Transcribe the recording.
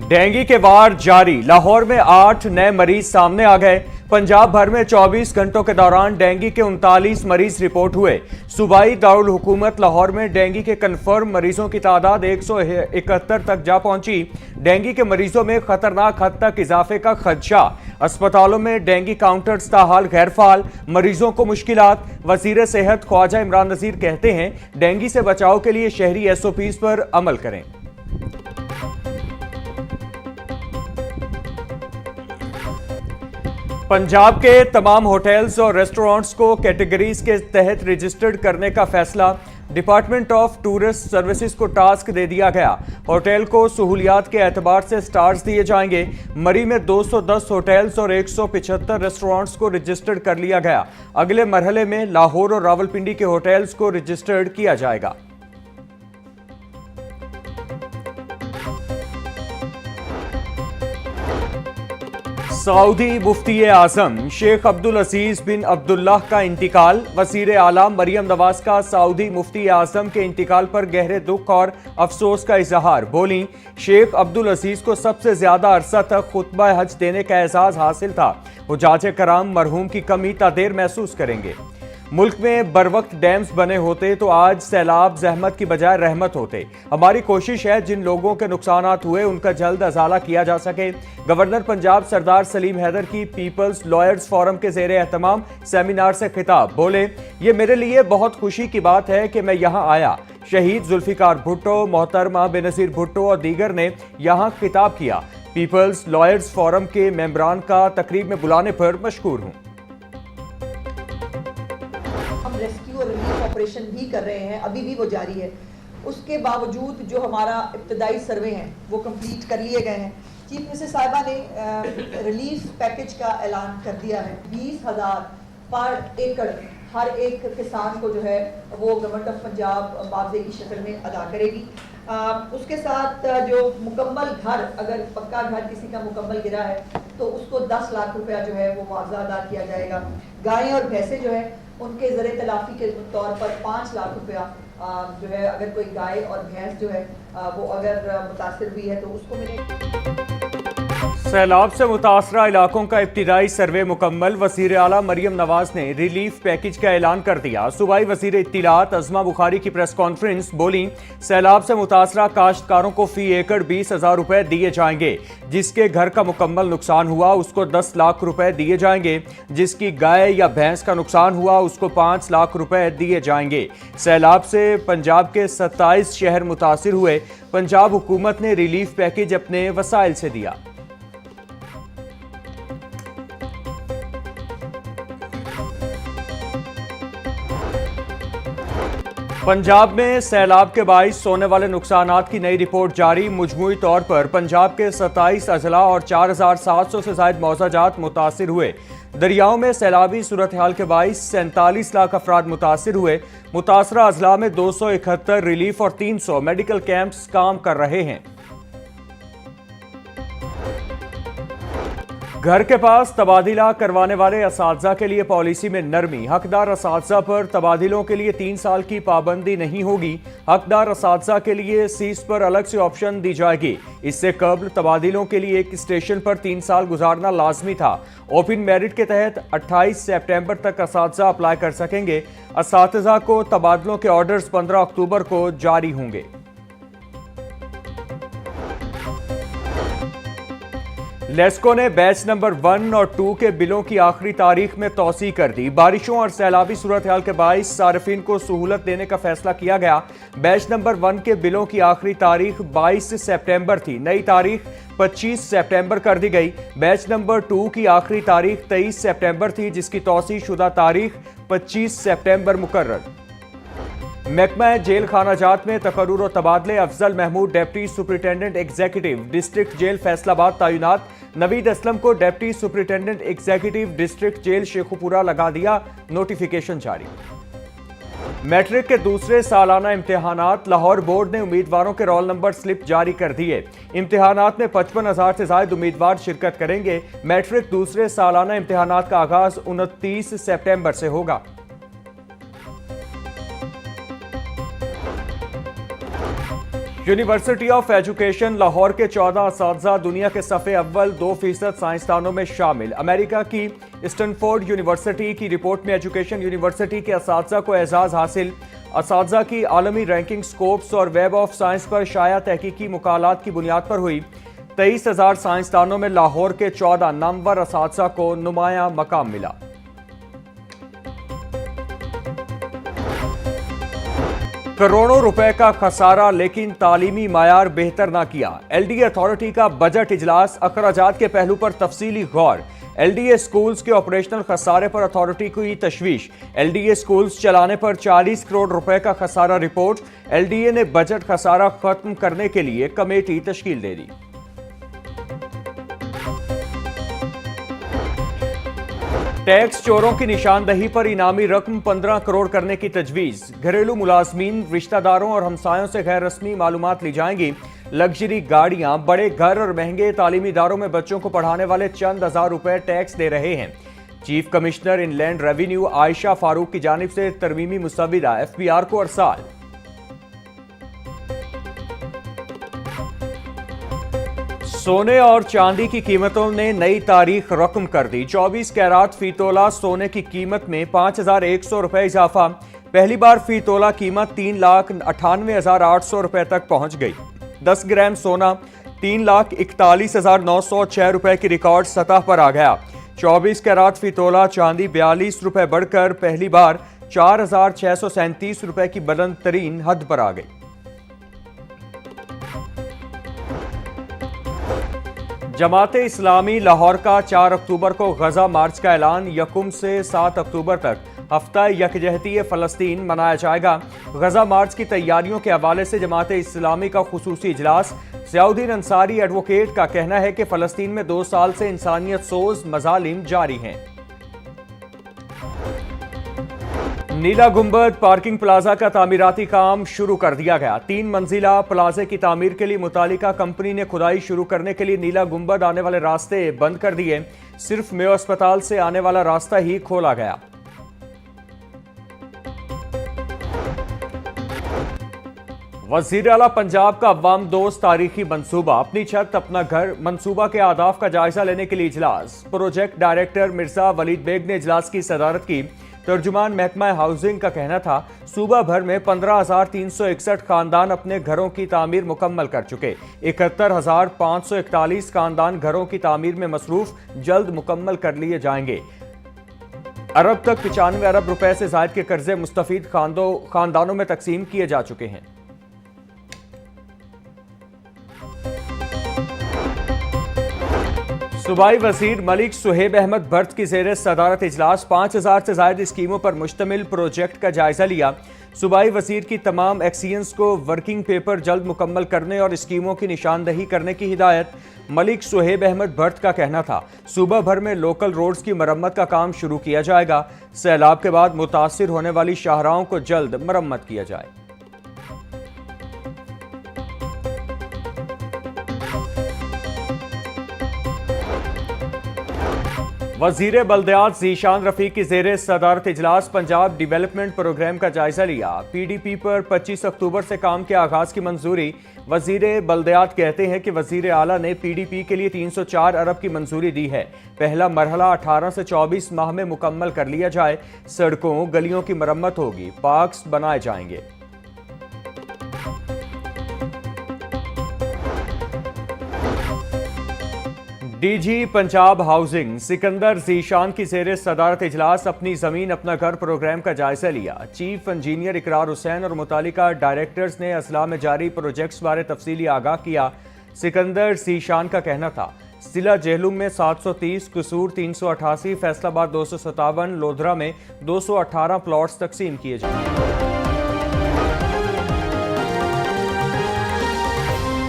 Dengue के वार जारी, लाहौर में 8 नए मरीज सामने आ गए। पंजाब भर में 24 घंटों के दौरान डेंगू के 39 मरीज रिपोर्ट हुए। सूबाई दारुल हुकूमत लाहौर में डेंगू के कन्फर्म मरीजों की तादाद 171 तक जा पहुंची। डेंगू के मरीजों में खतरनाक हद तक इजाफे का खदशा। अस्पतालों में डेंगू काउंटर्स ताहाल गैर फाल, मरीजों को मुश्किलात। वजीर सेहत ख्वाजा इमरान नजीर कहते हैं, डेंगू से बचाव के लिए शहरी SOPs पर अमल करें। पंजाब के तमाम होटल्स और रेस्टोरेंट्स को कैटेगरीज के तहत रजिस्टर्ड करने का फैसला। डिपार्टमेंट ऑफ टूरिस्ट सर्विसेज को टास्क दे दिया गया। होटल को सहूलियात के एतबार से स्टार्स दिए जाएंगे। मरी में 210 होटल्स और 175 रेस्टोरेंट्स को रजिस्टर्ड कर लिया गया। अगले मरहले में लाहौर और रावलपिंडी के होटल्स को रजिस्टर्ड किया जाएगा। सऊदी मुफ्ती आजम शेख अब्दुल अजीज बिन अब्दुल्लाह का इंतकाल। वजीर आला मरियम नवाज का सऊदी मुफ्ती आजम के इंतकाल पर गहरे दुख और अफसोस का इजहार। बोली, शेख अब्दुल अजीज को सबसे ज्यादा अरसा तक खुतबा हज देने का एजाज हासिल था। हुज्जाज कराम मरहूम की कमी ता देर महसूस करेंगे। मुल्क में बरवक्त डैम्स बने होते तो आज सैलाब जहमत की बजाय रहमत होते। हमारी कोशिश है जिन लोगों के नुकसानात हुए उनका जल्द अजाला किया जा सके। गवर्नर पंजाब सरदार सलीम हैदर की पीपल्स लॉयर्स फोरम के ज़ेरे एहतमाम सेमिनार से खिताब। बोले, ये मेरे लिए बहुत खुशी की बात है कि मैं यहाँ आया। शहीद जुल्फिकार भुट्टो, मोहतरमा बेनज़ीर भुट्टो और दीगर ने यहाँ खिताब किया। पीपल्स लॉयर्स फोरम के मेंबरान का तकरीब में बुलाने पर मशकूर हूँ। रेस्क्यू और रिलीफ ऑपरेशन भी कर रहे हैं, अभी भी वो जारी है। उसके बावजूद जो हमारा इब्तदाई सर्वे हैं वो कंप्लीट कर लिए गए हैं। चीफ मिनिस्टर साहिबा ने रिलीफ पैकेज का ऐलान कर दिया है। 20,000 पर एकड़ हर एक किसान को जो है वो गवर्नमेंट ऑफ पंजाब मुआवजे की शक्ल में अदा करेगी। उसके साथ जो मुकम्मल घर, अगर पक्का घर किसी का मुकम्मल गिरा है तो उसको 10 लाख रुपया जो है वो मुआवजा अदा किया जाएगा। गायें और भैंसें जो है उनके ज़रिए तलाफी के तौर पर 5 लाख रुपया जो है, अगर कोई गाय और भैंस जो है वो अगर मुतासिर हुई है तो उसको मिलेगा। सैलाब से मुतासरा इलाकों का इब्तिदाई सर्वे मुकम्मल। वज़ीर आला मरियम नवाज ने रिलीफ पैकेज का ऐलान कर दिया। सूबाई वज़ीर इत्तिलात अज़मा बुखारी की प्रेस कॉन्फ्रेंस। बोली, सैलाब से मुतासरा काश्तकारों को फी एकड़ 20,000 रुपए दिए जाएंगे। जिसके घर का मुकम्मल नुकसान हुआ उसको 10 लाख रुपए दिए जाएंगे। जिसकी गाय या भैंस का नुकसान हुआ उसको 5 लाख रुपए दिए जाएंगे। सैलाब से पंजाब के 27 शहर मुतासिर हुए। पंजाब हुकूमत ने रिलीफ पैकेज अपने वसाइल से दिया। पंजाब में सैलाब के बाइस होने वाले नुकसानात की नई रिपोर्ट जारी। मुजमूई तौर पर पंजाब के 27 अजला और 4,700 से ज्यादा मौजाजात मुतासिर हुए। दरियाओं में सैलाबी सूरत हाल के बाइस 47 लाख अफराद मुतासिर हुए। मुतासरा अजला में 271 रिलीफ और 300 मेडिकल कैंप्स काम कर रहे हैं। घर के पास तबादला करवाने वाले असातिज़ा के लिए पॉलिसी में नरमी। हकदार असातिज़ा पर तबादलों के लिए 3 साल की पाबंदी नहीं होगी। हकदार असातिज़ा के लिए सीट्स पर अलग से ऑप्शन दी जाएगी। इससे कबल तबादलों के लिए एक स्टेशन पर 3 साल गुजारना लाजमी था। ओपन मेरिट के तहत 28 सितंबर तक असातिज़ा अप्लाई कर सकेंगे। असातिज़ा को तबादलों के ऑर्डर्स 15 अक्टूबर को जारी होंगे। लेस्को ने बैच नंबर 1 और 2 के बिलों की आखिरी तारीख में तौसी कर दी। बारिशों और सैलाबी सूरत हाल के बाइस सार्फिन को सहूलत देने का फैसला किया गया। बैच नंबर 1 के बिलों की आखिरी तारीख 22 सितंबर थी। नई तारीख 25 सितंबर कर दी गई। बैच नंबर 2 की आखिरी तारीख 23 सितंबर थी, जिसकी तौसी शुदा तारीख 25 सितंबर मुकर्रर। महकमा जेल खानाजात में तकर्रुर और तबादले। Afzal Mahmood deputy superintendent executive district jail Faisalabad तैनात। नवीद असलम को deputy superintendent executive district jail Sheikhupura लगा दिया। नोटिफिकेशन जारी। मैट्रिक के दूसरे सालाना इम्तिहानात। लाहौर बोर्ड ने उम्मीदवारों के रोल नंबर स्लिप जारी कर दिए। इम्तिहानात में 55,000 से ज्यादा उम्मीदवार शिरकत करेंगे। मैट्रिक दूसरे सालाना इम्तिहानात का आगाज 29 सितंबर से होगा। यूनिवर्सिटी ऑफ एजुकेशन लाहौर के 14 असातिज़ा दुनिया के सफ़े अव्वल 2% साइंसदानों में शामिल। अमेरिका की स्टैनफोर्ड यूनिवर्सिटी की रिपोर्ट में एजुकेशन यूनिवर्सिटी के असातिज़ा को एजाज़ हासिल। असातिज़ा की आलमी रैंकिंग स्कोप्स और वेब ऑफ साइंस पर शाया तहकीकी मुकालात की बुनियाद पर हुई। 23,000 साइंसदानों में लाहौर के 14 नामवर असातिज़ा को नुमाया मकाम मिला। करोड़ों रुपए का खसारा लेकिन तालीमी मायार बेहतर ना किया। एलडीए अथॉरिटी का बजट इजलास, अखराजात के पहलू पर तफसीली गौर। एलडीए स्कूल्स के ऑपरेशनल खसारे पर अथॉरिटी की तशवीश। एलडीए स्कूल्स चलाने पर 40 करोड़ रुपए का खसारा रिपोर्ट। एलडीए ने बजट खसारा खत्म करने के लिए कमेटी तश्कील दे दी। टैक्स चोरों की निशानदही पर इनामी रकम 15 करोड़ करने की तजवीज। घरेलू मुलाजमीन, रिश्तेदारों और हमसायों से गैर रस्मी मालूमात ली जाएंगी। लग्जरी गाड़ियां, बड़े घर और महंगे तालीमी इदारों में बच्चों को पढ़ाने वाले चंद हज़ार रुपए टैक्स दे रहे हैं। Chief commissioner inland revenue Ayesha Farooq की जानिब से तरमीमी मुसव्विदा एफबीआर को अरसाल। सोने और चांदी की कीमतों ने नई तारीख रकम कर दी। 24 कैरात फी तोला सोने की कीमत में 5,100 रुपए इजाफा। पहली बार फी तोला कीमत 3,98,800 रुपए तक पहुंच गई। 10 ग्राम सोना 3,41,906 रुपए की रिकॉर्ड सतह पर आ गया। 24 कैरात फी तोला चांदी 42 रुपए बढ़कर पहली बार 4,637 रुपए की बुलंद तरीन हद पर आ गई। जमाते इस्लामी लाहौर का 4 अक्टूबर को गजा मार्च का ऐलान। यकुम से 7 अक्टूबर तक हफ्ता यकजहती फ़लस्तीन मनाया जाएगा। गजा मार्च की तैयारियों के हवाले से जमाते इस्लामी का खुसूसी इजलास। ज़ियाउद्दीन अंसारी एडवोकेट का कहना है कि फ़लस्तीन में 2 साल से इंसानियत सोज मजालिम जारी हैं। नीला गुंबद पार्किंग प्लाजा का तामीराती काम शुरू कर दिया गया। 3 मंजिला प्लाजे की तामीर के लिए मुतालिका कंपनी ने खुदाई शुरू करने के लिए नीला गुंबद आने वाले रास्ते बंद कर दिए। सिर्फ मेयो अस्पताल से आने वाला रास्ता ही खोला गया। वज़ीर आला पंजाब का अवाम दोस्त तारीखी मंसूबा, अपनी छत अपना घर मंसूबा के आदाफ का जायजा लेने के लिए इजलास। प्रोजेक्ट डायरेक्टर मिर्जा वलीद बेग ने इजलास की सदारत की। तर्जुमान महकमा हाउसिंग का कहना था, सूबा भर में 15,361 खानदान अपने घरों की तामीर मुकम्मल कर चुके। 71,541 खानदान घरों की तामीर में मसरूफ, जल्द मुकम्मल कर लिए जाएंगे। अरब तक 95 अरब रुपए से जायद के कर्जे मुस्तफीद खानदानों में तकसीम किए जा चुके हैं। सूबाई वजीर मलिक सुहेब अहमद भट्ट की ज़ेरे सदारत इजलास 5,000 से ज़ायद स्कीमों पर मुश्तमिल प्रोजेक्ट का जायजा लिया। सूबाई वजीर की तमाम एक्सियंस को वर्किंग पेपर जल्द मुकम्मल करने और स्कीमों की निशानदही करने की हिदायत। मलिक सुहेब अहमद भट्ट का कहना था, सूबा भर में लोकल रोड्स की मरम्मत का काम शुरू किया जाएगा। सैलाब के बाद मुतासिर होने वाली शाहराहों को जल्द मरम्मत किया जाए। वजीर बल्दियात ज़ीशान रफ़ीक की ज़ेरे सदारत इजलास पंजाब डेवलपमेंट प्रोग्राम का जायजा लिया। PDP पर 25 अक्टूबर से काम के आगाज की मंजूरी। वजीर बल्दियात कहते हैं कि वजीर आला ने PDP के लिए 304 अरब की मंजूरी दी है। पहला मरहला 18 से 24 माह में मुकम्मल कर लिया जाए। सड़कों गलियों की मरम्मत होगी, पार्क्स बनाए जाएंगे। डीजी पंजाब हाउसिंग सिकंदर ज़ीशान की ज़ेरे सदारत इजलास अपनी ज़मीन अपना घर प्रोग्राम का जायजा लिया। चीफ इंजीनियर इकरार हुसैन और मुतालिका डायरेक्टर्स ने अजला में जारी प्रोजेक्ट्स बारे तफसीली आगाह किया। सिकंदर ज़ीशान का कहना था, जिला जेहलुम में 730, कसूर 388, फैसलाबाद 257, लोधरा में 218 प्लॉट्स तकसीम किए जाएंगे।